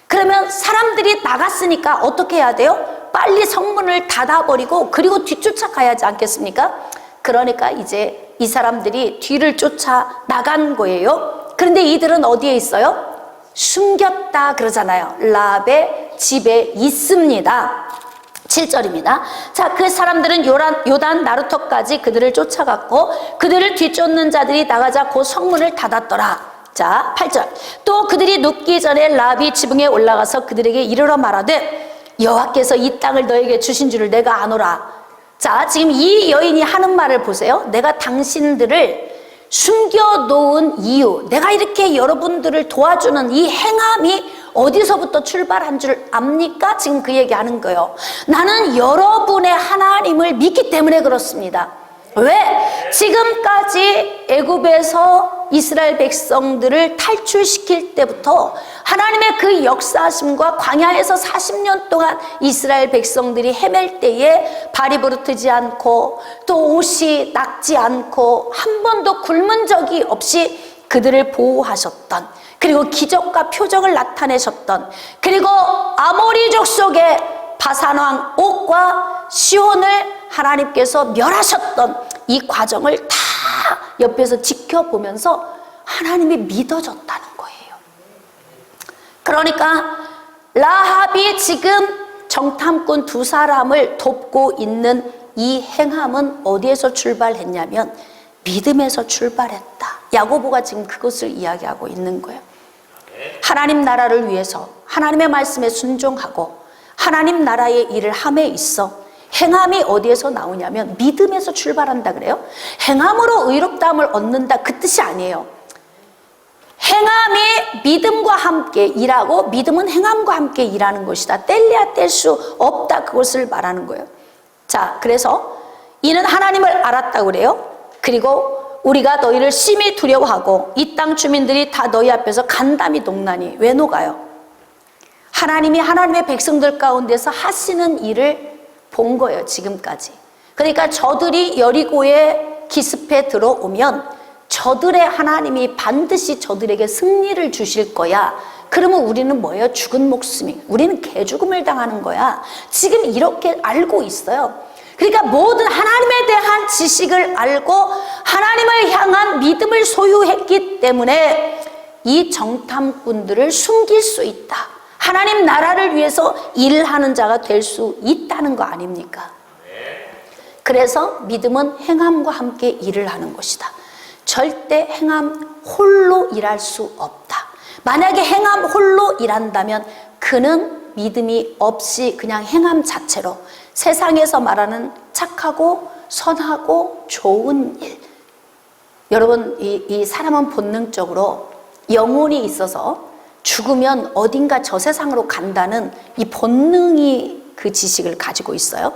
A: 그러면 사람들이 나갔으니까 어떻게 해야 돼요? 빨리 성문을 닫아버리고 그리고 뒤쫓아가야 하지 않겠습니까? 그러니까 이제 이 사람들이 뒤를 쫓아 나간 거예요. 그런데 이들은 어디에 있어요? 숨겼다 그러잖아요. 라합의 집에 있습니다. 7절입니다. 자, 그 사람들은 요단 나루터까지 그들을 쫓아갔고 그들을 뒤쫓는 자들이 나가자 곧 성문을 닫았더라. 자, 8절. 또 그들이 눕기 전에 라합이 지붕에 올라가서 그들에게 이르러 말하되 여호와께서 이 땅을 너에게 주신 줄을 내가 아노라. 자, 지금 이 여인이 하는 말을 보세요. 내가 당신들을 숨겨놓은 이유, 내가 이렇게 여러분들을 도와주는 이 행함이 어디서부터 출발한 줄 압니까? 지금 그 얘기하는 거예요. 나는 여러분의 하나님을 믿기 때문에 그렇습니다. 왜? 지금까지 애굽에서 이스라엘 백성들을 탈출시킬 때부터 하나님의 그 역사하심과 광야에서 40년 동안 이스라엘 백성들이 헤맬 때에 발이 부르트지 않고 또 옷이 낡지 않고 한 번도 굶은 적이 없이 그들을 보호하셨던, 그리고 기적과 표적을 나타내셨던, 그리고 아모리 족속의 바산왕 옥과 시온을 하나님께서 멸하셨던 이 과정을 다 옆에서 지켜보면서 하나님이 믿어졌다는 거예요. 그러니까 라합이 지금 정탐꾼 두 사람을 돕고 있는 이 행함은 어디에서 출발했냐면 믿음에서 출발했다. 야고보가 지금 그것을 이야기하고 있는 거예요. 하나님 나라를 위해서 하나님의 말씀에 순종하고 하나님 나라의 일을 함에 있어 행함이 어디에서 나오냐면 믿음에서 출발한다 그래요. 행함으로 의롭다함을 얻는다 그 뜻이 아니에요. 행함이 믿음과 함께 일하고 믿음은 행함과 함께 일하는 것이다. 뗄래야 뗄 수 없다, 그것을 말하는 거예요. 자, 그래서 이는 하나님을 알았다고 그래요. 그리고 우리가 너희를 심히 두려워하고 이 땅 주민들이 다 너희 앞에서 간담이 녹나니. 왜 녹아요? 하나님이 하나님의 백성들 가운데서 하시는 일을 본 거예요, 지금까지. 그러니까 저들이 여리고의 기습에 들어오면 저들의 하나님이 반드시 저들에게 승리를 주실 거야. 그러면 우리는 뭐예요? 죽은 목숨이. 우리는 개죽음을 당하는 거야. 지금 이렇게 알고 있어요. 그러니까 모든 하나님에 대한 지식을 알고 하나님을 향한 믿음을 소유했기 때문에 이 정탐꾼들을 숨길 수 있다. 하나님 나라를 위해서 일하는 자가 될 수 있다는 거 아닙니까? 그래서 믿음은 행함과 함께 일을 하는 것이다. 절대 행함 홀로 일할 수 없다. 만약에 행함 홀로 일한다면 그는 믿음이 없이 그냥 행함 자체로 세상에서 말하는 착하고 선하고 좋은 일. 여러분, 이 사람은 본능적으로 영혼이 있어서 죽으면 어딘가 저 세상으로 간다는 이 본능이 그 지식을 가지고 있어요.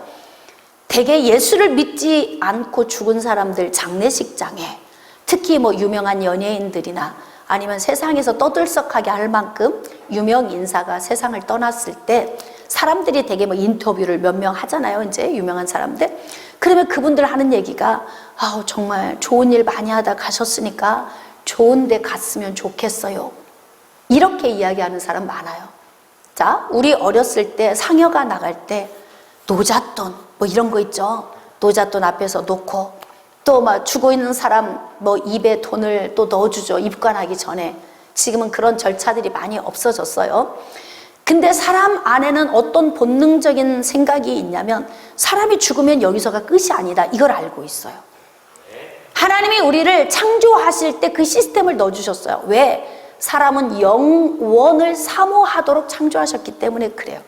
A: 대개 예수를 믿지 않고 죽은 사람들 장례식장에, 특히 뭐 유명한 연예인들이나 아니면 세상에서 떠들썩하게 할 만큼 유명 인사가 세상을 떠났을 때 사람들이 되게 뭐 인터뷰를 몇 명 하잖아요. 이제 유명한 사람들. 그러면 그분들 하는 얘기가 아우 정말 좋은 일 많이 하다 가셨으니까 좋은 데 갔으면 좋겠어요. 이렇게 이야기하는 사람 많아요. 자, 우리 어렸을 때 상여가 나갈 때 노잣돈 뭐 이런 거 있죠. 노잣돈 앞에서 놓고 또 막 죽어 있는 사람 뭐 입에 돈을 또 넣어주죠. 입관하기 전에. 지금은 그런 절차들이 많이 없어졌어요. 근데 사람 안에는 어떤 본능적인 생각이 있냐면 사람이 죽으면 여기서가 끝이 아니다. 이걸 알고 있어요. 하나님이 우리를 창조하실 때 그 시스템을 넣어주셨어요. 왜? 사람은 영원을 사모하도록 창조하셨기 때문에 그래요.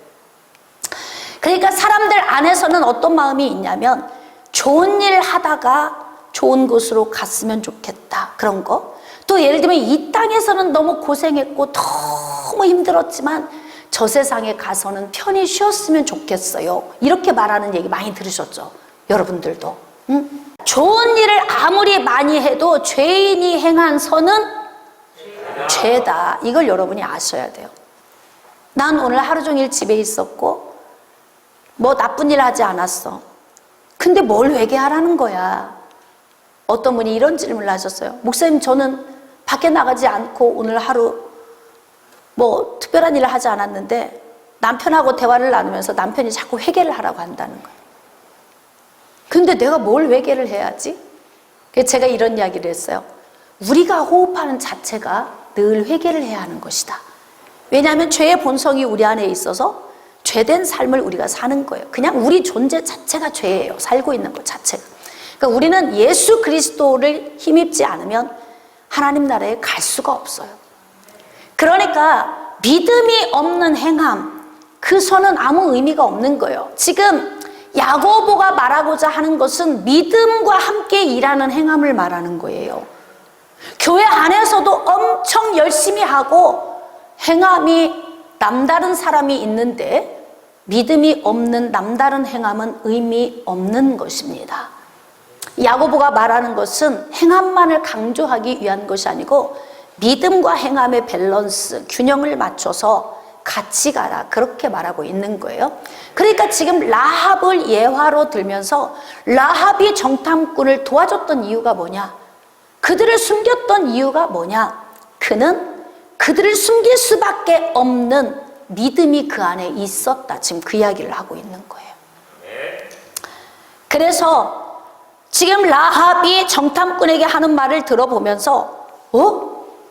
A: 그러니까 사람들 안에서는 어떤 마음이 있냐면 좋은 일 하다가 좋은 곳으로 갔으면 좋겠다. 그런 거. 또 예를 들면 이 땅에서는 너무 고생했고 너무 힘들었지만 저 세상에 가서는 편히 쉬었으면 좋겠어요. 이렇게 말하는 얘기 많이 들으셨죠? 여러분들도. 응? 좋은 일을 아무리 많이 해도 죄인이 행한 선은 죄다. 이걸 여러분이 아셔야 돼요. 난 오늘 하루 종일 집에 있었고 뭐 나쁜 일 하지 않았어. 근데 뭘 회개하라는 거야? 어떤 분이 이런 질문을 하셨어요. 목사님, 저는 밖에 나가지 않고 오늘 하루 뭐 특별한 일을 하지 않았는데 남편하고 대화를 나누면서 남편이 자꾸 회개를 하라고 한다는 거예요. 근데 내가 뭘 회개를 해야지? 그래서 제가 이런 이야기를 했어요. 우리가 호흡하는 자체가 늘 회개를 해야 하는 것이다. 왜냐하면 죄의 본성이 우리 안에 있어서 죄된 삶을 우리가 사는 거예요. 그냥 우리 존재 자체가 죄예요. 살고 있는 것 자체가. 그러니까 우리는 예수 그리스도를 힘입지 않으면 하나님 나라에 갈 수가 없어요. 그러니까 믿음이 없는 행함, 그 선은 아무 의미가 없는 거예요. 지금 야고보가 말하고자 하는 것은 믿음과 함께 일하는 행함을 말하는 거예요. 교회 안에서도 엄청 열심히 하고 행함이 남다른 사람이 있는데 믿음이 없는 남다른 행함은 의미 없는 것입니다. 야고보가 말하는 것은 행함만을 강조하기 위한 것이 아니고 믿음과 행함의 밸런스, 균형을 맞춰서 같이 가라, 그렇게 말하고 있는 거예요. 그러니까 지금 라합을 예화로 들면서 라합이 정탐꾼을 도와줬던 이유가 뭐냐? 그들을 숨겼던 이유가 뭐냐? 그는 그들을 숨길 수밖에 없는 믿음이 그 안에 있었다. 지금 그 이야기를 하고 있는 거예요. 그래서 지금 라합이 정탐꾼에게 하는 말을 들어보면서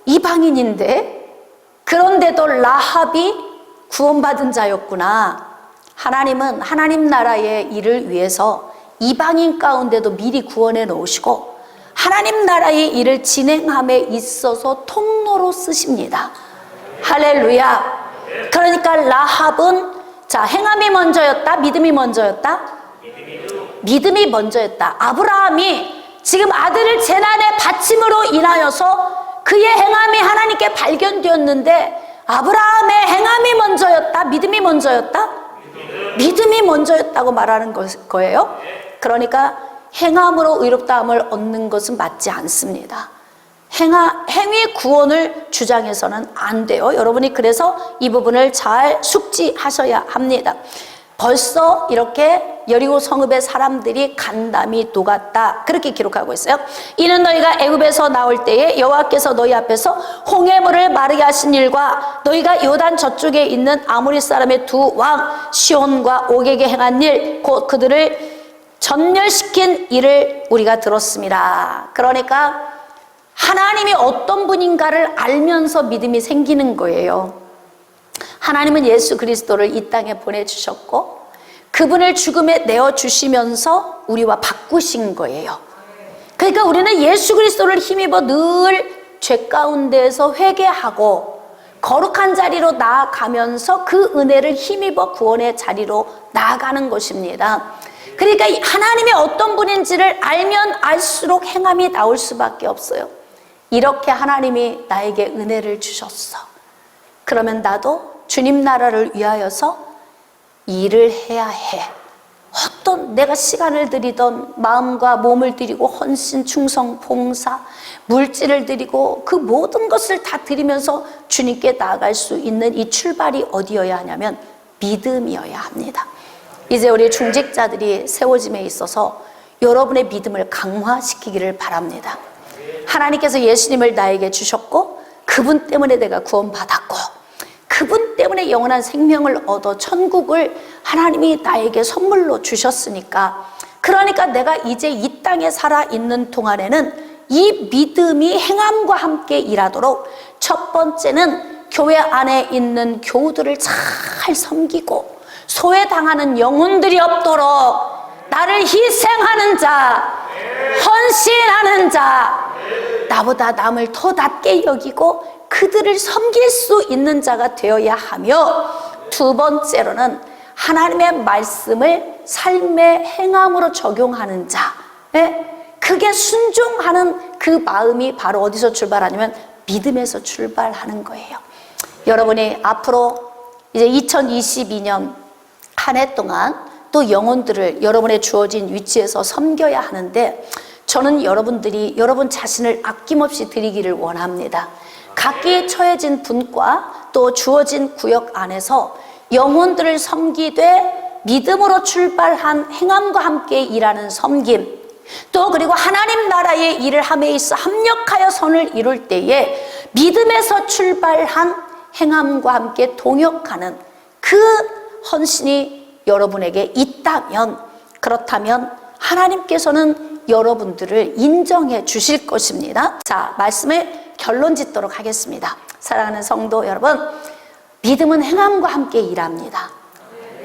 A: 이방인인데? 그런데도 라합이 구원받은 자였구나. 하나님은 하나님 나라의 일을 위해서 이방인 가운데도 미리 구원해 놓으시고 하나님 나라의 일을 진행함에 있어서 통로로 쓰십니다. 할렐루야. 그러니까 라합은 행함이 먼저였다? 믿음이 먼저였다? 믿음이 먼저였다. 아브라함이 지금 아들을 제난에 바침으로 인하여서 그의 행함이 하나님께 발견되었는데 아브라함의 행함이 먼저였다? 믿음이 먼저였다? 믿음이 먼저였다고 말하는 거예요. 그러니까 행함으로 의롭다함을 얻는 것은 맞지 않습니다. 행위 구원을 주장해서는 안 돼요. 여러분이 그래서 이 부분을 잘 숙지하셔야 합니다. 벌써 이렇게 여리고 성읍의 사람들이 간담이 녹았다, 그렇게 기록하고 있어요. 이는 너희가 애굽에서 나올 때에 여호와께서 너희 앞에서 홍해물을 마르게 하신 일과 너희가 요단 저쪽에 있는 아모리 사람의 두 왕 시온과 옥에게 행한 일, 곧 그들을 전멸시킨 일을 우리가 들었습니다. 그러니까 하나님이 어떤 분인가를 알면서 믿음이 생기는 거예요. 하나님은 예수 그리스도를 이 땅에 보내주셨고 그분을 죽음에 내어주시면서 우리와 바꾸신 거예요. 그러니까 우리는 예수 그리스도를 힘입어 늘 죄 가운데에서 회개하고 거룩한 자리로 나아가면서 그 은혜를 힘입어 구원의 자리로 나아가는 것입니다. 그러니까 하나님이 어떤 분인지를 알면 알수록 행함이 나올 수밖에 없어요. 이렇게 하나님이 나에게 은혜를 주셨어. 그러면 나도 주님 나라를 위하여서 일을 해야 해. 어떤 내가 시간을 들이던 마음과 몸을 들이고 헌신, 충성, 봉사, 물질을 들이고 그 모든 것을 다 드리면서 주님께 나아갈 수 있는 이 출발이 어디여야 하냐면 믿음이어야 합니다. 이제 우리 중직자들이 세워짐에 있어서 여러분의 믿음을 강화시키기를 바랍니다. 하나님께서 예수님을 나에게 주셨고 그분 때문에 내가 구원받았고 그분 때문에 영원한 생명을 얻어 천국을 하나님이 나에게 선물로 주셨으니까, 그러니까 내가 이제 이 땅에 살아있는 동안에는 이 믿음이 행함과 함께 일하도록 첫 번째는 교회 안에 있는 교우들을 잘 섬기고 소외당하는 영혼들이 없도록 나를 희생하는 자, 헌신하는 자, 나보다 남을 더 낮게 여기고 그들을 섬길 수 있는 자가 되어야 하며, 두 번째로는 하나님의 말씀을 삶의 행함으로 적용하는 자, 그게 순종하는 그 마음이 바로 어디서 출발하냐면 믿음에서 출발하는 거예요. 여러분이 앞으로 이제 2022년 한 해 동안 또 영혼들을 여러분의 주어진 위치에서 섬겨야 하는데, 저는 여러분들이 여러분 자신을 아낌없이 드리기를 원합니다. 각기 처해진 분과 또 주어진 구역 안에서 영혼들을 섬기되 믿음으로 출발한 행함과 함께 일하는 섬김, 또 그리고 하나님 나라의 일을 함에 있어 합력하여 선을 이룰 때에 믿음에서 출발한 행함과 함께 동역하는 그 헌신이 여러분에게 있다면, 그렇다면 하나님께서는 여러분들을 인정해 주실 것입니다. 자, 말씀을 결론 짓도록 하겠습니다. 사랑하는 성도 여러분, 믿음은 행함과 함께 일합니다.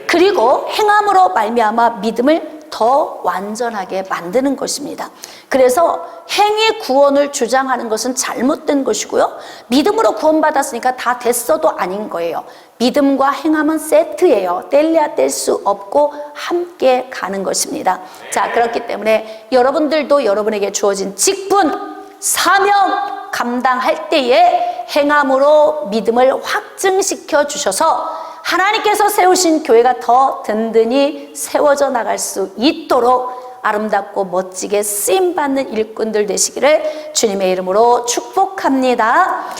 A: 그리고 행함으로 말미암아 믿음을 더 완전하게 만드는 것입니다. 그래서 행위 구원을 주장하는 것은 잘못된 것이고요, 믿음으로 구원받았으니까 다 됐어도 아닌 거예요. 믿음과 행함은 세트예요. 뗄래야 뗄 수 없고 함께 가는 것입니다. 자, 그렇기 때문에 여러분들도 여러분에게 주어진 직분, 사명 감당할 때에 행함으로 믿음을 확증시켜 주셔서 하나님께서 세우신 교회가 더 든든히 세워져 나갈 수 있도록 아름답고 멋지게 쓰임받는 일꾼들 되시기를 주님의 이름으로 축복합니다.